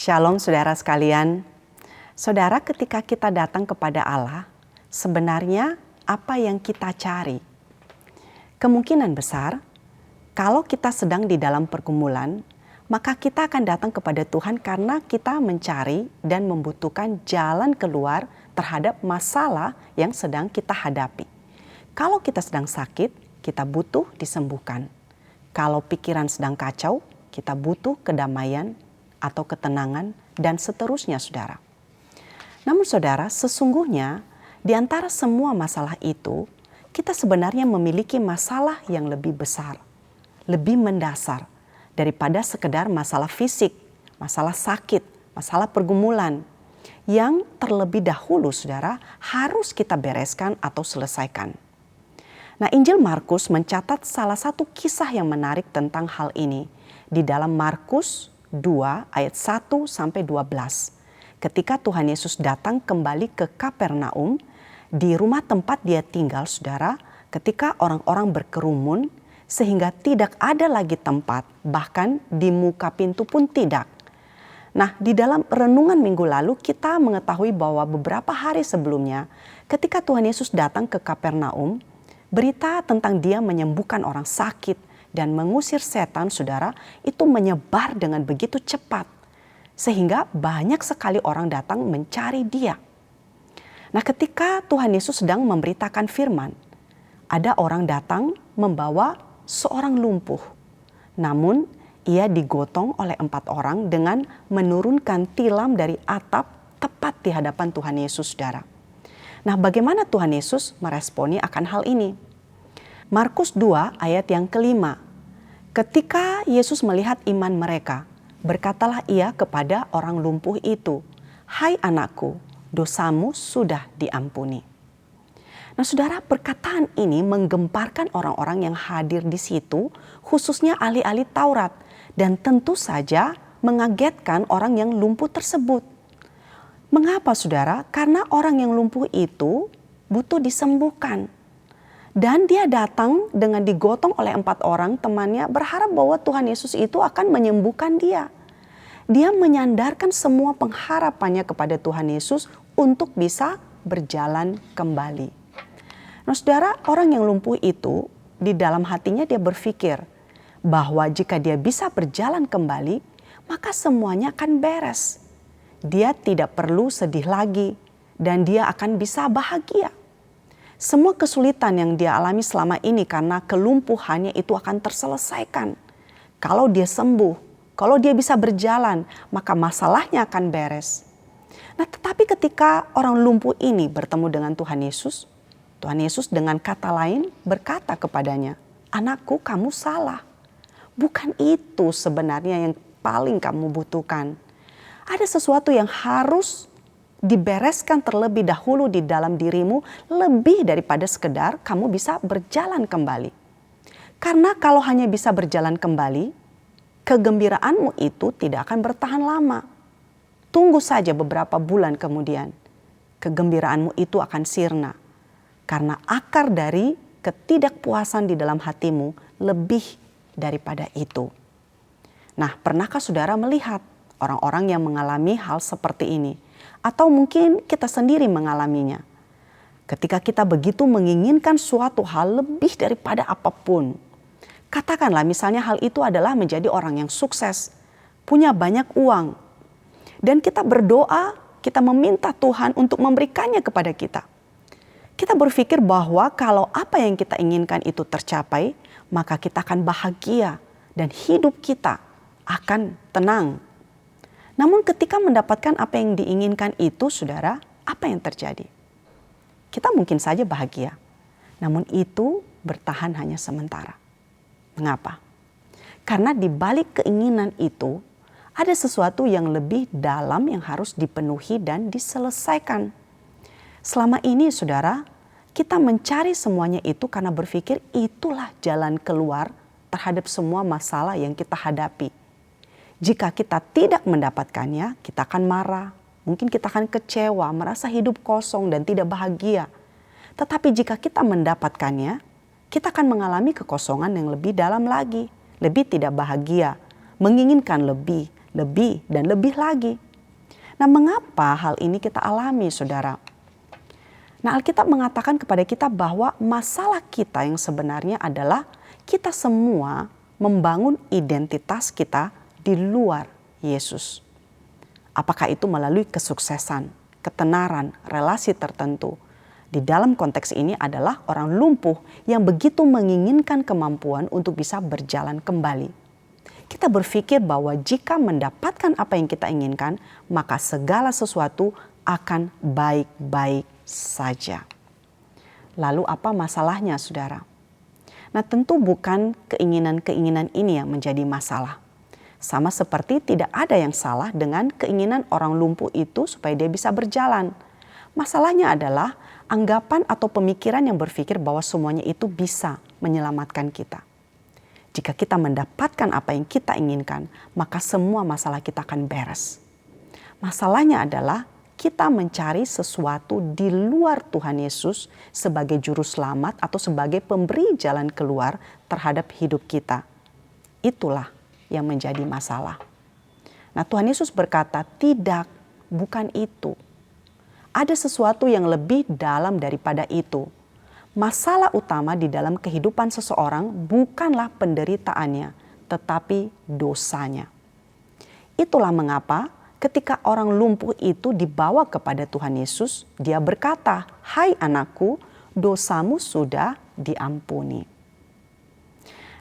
Shalom saudara sekalian. Saudara, ketika kita datang kepada Allah, sebenarnya apa yang kita cari? Kemungkinan besar, kalau kita sedang di dalam pergumulan, maka kita akan datang kepada Tuhan karena kita mencari dan membutuhkan jalan keluar terhadap masalah yang sedang kita hadapi. Kalau kita sedang sakit, kita butuh disembuhkan. Kalau pikiran sedang kacau, kita butuh kedamaian atau ketenangan dan seterusnya, saudara. Namun saudara, sesungguhnya di antara semua masalah itu, kita sebenarnya memiliki masalah yang lebih besar, lebih mendasar daripada sekedar masalah fisik, masalah sakit, masalah pergumulan yang terlebih dahulu, saudara, harus kita bereskan atau selesaikan. Nah, Injil Markus mencatat salah satu kisah yang menarik tentang hal ini di dalam Markus 2 ayat 1 sampai 12. Ketika Tuhan Yesus datang kembali ke Kapernaum, di rumah tempat dia tinggal, saudara, ketika orang-orang berkerumun sehingga tidak ada lagi tempat, bahkan di muka pintu pun tidak. Nah, di dalam renungan minggu lalu kita mengetahui bahwa beberapa hari sebelumnya ketika Tuhan Yesus datang ke Kapernaum, berita tentang dia menyembuhkan orang sakit dan mengusir setan, saudara, itu menyebar dengan begitu cepat. Sehingga banyak sekali orang datang mencari dia. Nah, ketika Tuhan Yesus sedang memberitakan firman, ada orang datang membawa seorang lumpuh. Namun, ia digotong oleh 4 orang dengan menurunkan tilam dari atap tepat di hadapan Tuhan Yesus, saudara. Nah, bagaimana Tuhan Yesus meresponi akan hal ini? Markus 2 ayat yang kelima. Ketika Yesus melihat iman mereka, berkatalah ia kepada orang lumpuh itu, "Hai anakku, dosamu sudah diampuni." Nah, saudara, perkataan ini menggemparkan orang-orang yang hadir di situ, khususnya ahli-ahli Taurat, dan tentu saja mengagetkan orang yang lumpuh tersebut. Mengapa, saudara? Karena orang yang lumpuh itu butuh disembuhkan. Dan dia datang dengan digotong oleh 4 orang temannya, berharap bahwa Tuhan Yesus itu akan menyembuhkan dia. Dia menyandarkan semua pengharapannya kepada Tuhan Yesus untuk bisa berjalan kembali. Nah, saudara, orang yang lumpuh itu di dalam hatinya dia berpikir bahwa jika dia bisa berjalan kembali, maka semuanya akan beres. Dia tidak perlu sedih lagi dan dia akan bisa bahagia. Semua kesulitan yang dia alami selama ini karena kelumpuhannya itu akan terselesaikan. Kalau dia sembuh, kalau dia bisa berjalan, maka masalahnya akan beres. Nah, tetapi ketika orang lumpuh ini bertemu dengan Tuhan Yesus dengan kata lain berkata kepadanya, "Anakku, kamu salah. Bukan itu sebenarnya yang paling kamu butuhkan. Ada sesuatu yang harus dibereskan terlebih dahulu di dalam dirimu lebih daripada sekedar kamu bisa berjalan kembali. Karena kalau hanya bisa berjalan kembali, kegembiraanmu itu tidak akan bertahan lama. Tunggu saja beberapa bulan kemudian, kegembiraanmu itu akan sirna. Karena akar dari ketidakpuasan di dalam hatimu lebih daripada itu." Nah, pernahkah saudara melihat orang-orang yang mengalami hal seperti ini? Atau mungkin kita sendiri mengalaminya. Ketika kita begitu menginginkan suatu hal lebih daripada apapun. Katakanlah misalnya hal itu adalah menjadi orang yang sukses, punya banyak uang. Dan kita berdoa, kita meminta Tuhan untuk memberikannya kepada kita. Kita berpikir bahwa kalau apa yang kita inginkan itu tercapai, maka kita akan bahagia dan hidup kita akan tenang. Namun ketika mendapatkan apa yang diinginkan itu, saudara, apa yang terjadi? Kita mungkin saja bahagia, namun itu bertahan hanya sementara. Mengapa? Karena di balik keinginan itu ada sesuatu yang lebih dalam yang harus dipenuhi dan diselesaikan. Selama ini, saudara, kita mencari semuanya itu karena berpikir itulah jalan keluar terhadap semua masalah yang kita hadapi. Jika kita tidak mendapatkannya, kita akan marah. Mungkin kita akan kecewa, merasa hidup kosong dan tidak bahagia. Tetapi jika kita mendapatkannya, kita akan mengalami kekosongan yang lebih dalam lagi. Lebih tidak bahagia, menginginkan lebih, lebih dan lebih lagi. Nah, mengapa hal ini kita alami, saudara? Nah, Alkitab mengatakan kepada kita bahwa masalah kita yang sebenarnya adalah kita semua membangun identitas kita di luar Yesus. Apakah itu melalui kesuksesan, ketenaran, relasi tertentu. Di dalam konteks ini adalah orang lumpuh yang begitu menginginkan kemampuan untuk bisa berjalan kembali. Kita berpikir bahwa jika mendapatkan apa yang kita inginkan, maka segala sesuatu akan baik-baik saja. Lalu apa masalahnya, saudara? Nah, tentu bukan keinginan-keinginan ini yang menjadi masalah. Sama seperti tidak ada yang salah dengan keinginan orang lumpuh itu supaya dia bisa berjalan. Masalahnya adalah anggapan atau pemikiran yang berpikir bahwa semuanya itu bisa menyelamatkan kita. Jika kita mendapatkan apa yang kita inginkan, maka semua masalah kita akan beres. Masalahnya adalah kita mencari sesuatu di luar Tuhan Yesus sebagai juru selamat atau sebagai pemberi jalan keluar terhadap hidup kita. Itulah yang menjadi masalah. Nah, Tuhan Yesus berkata, tidak, bukan itu. Ada sesuatu yang lebih dalam daripada itu. Masalah utama di dalam kehidupan seseorang bukanlah penderitaannya, tetapi dosanya. Itulah mengapa ketika orang lumpuh itu dibawa kepada Tuhan Yesus, dia berkata, "Hai anakku, dosamu sudah diampuni."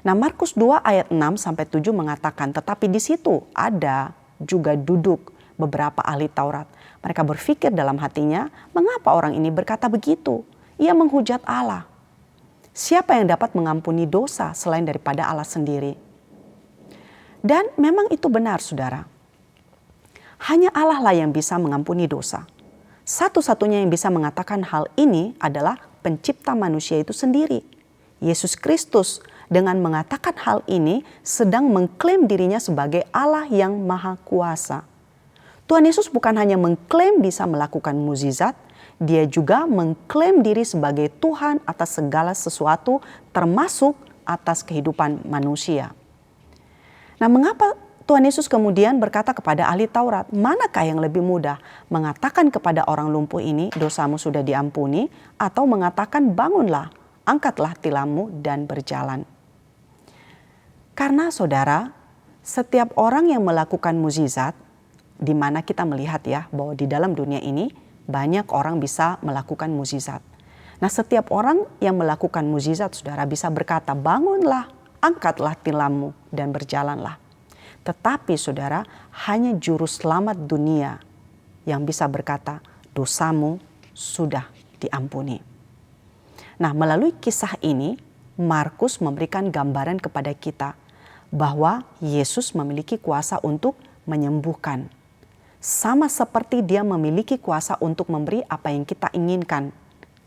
Nah, Markus 2 ayat 6-7 mengatakan, tetapi di situ ada juga duduk beberapa ahli Taurat. Mereka berpikir dalam hatinya, mengapa orang ini berkata begitu? Ia menghujat Allah. Siapa yang dapat mengampuni dosa selain daripada Allah sendiri? Dan memang itu benar, saudara. Hanya Allah lah yang bisa mengampuni dosa. Satu-satunya yang bisa mengatakan hal ini adalah pencipta manusia itu sendiri. Yesus Kristus dengan mengatakan hal ini sedang mengklaim dirinya sebagai Allah yang Maha Kuasa. Tuhan Yesus bukan hanya mengklaim bisa melakukan mukjizat, dia juga mengklaim diri sebagai Tuhan atas segala sesuatu termasuk atas kehidupan manusia. Nah, mengapa Tuhan Yesus kemudian berkata kepada ahli Taurat, manakah yang lebih mudah? Mengatakan kepada orang lumpuh ini, dosamu sudah diampuni, atau mengatakan bangunlah, angkatlah tilammu dan berjalan. Karena saudara, setiap orang yang melakukan mukjizat, di mana kita melihat ya bahwa di dalam dunia ini banyak orang bisa melakukan mukjizat. Nah, setiap orang yang melakukan mukjizat, saudara, bisa berkata, bangunlah, angkatlah tilammu dan berjalanlah. Tetapi saudara, hanya juru selamat dunia yang bisa berkata, dosamu sudah diampuni. Nah, melalui kisah ini, Markus memberikan gambaran kepada kita bahwa Yesus memiliki kuasa untuk menyembuhkan. Sama seperti dia memiliki kuasa untuk memberi apa yang kita inginkan.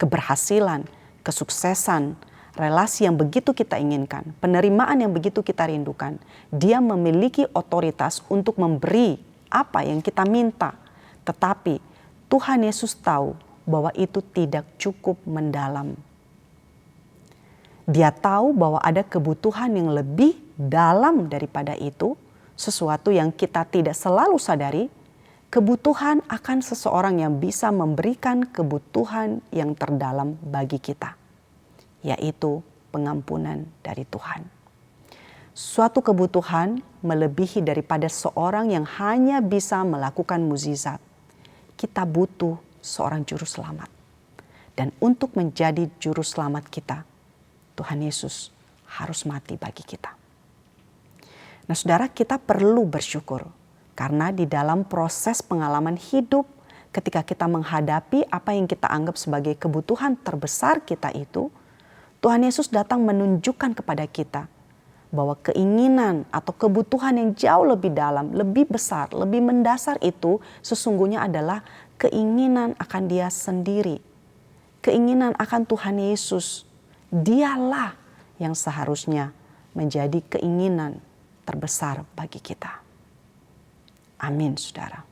Keberhasilan, kesuksesan, relasi yang begitu kita inginkan, penerimaan yang begitu kita rindukan. Dia memiliki otoritas untuk memberi apa yang kita minta. Tetapi Tuhan Yesus tahu bahwa itu tidak cukup mendalam. Dia tahu bahwa ada kebutuhan yang lebih dalam daripada itu, sesuatu yang kita tidak selalu sadari, kebutuhan akan seseorang yang bisa memberikan kebutuhan yang terdalam bagi kita, yaitu pengampunan dari Tuhan. Suatu kebutuhan melebihi daripada seorang yang hanya bisa melakukan mukjizat. Kita butuh seorang juru selamat. Dan untuk menjadi juru selamat kita, Tuhan Yesus harus mati bagi kita. Nah, saudara, kita perlu bersyukur karena di dalam proses pengalaman hidup, ketika kita menghadapi apa yang kita anggap sebagai kebutuhan terbesar kita itu, Tuhan Yesus datang menunjukkan kepada kita bahwa keinginan atau kebutuhan yang jauh lebih dalam, lebih besar, lebih mendasar itu sesungguhnya adalah keinginan akan Dia sendiri. Keinginan akan Tuhan Yesus. Dialah yang seharusnya menjadi keinginan terbesar bagi kita. Amin, saudara.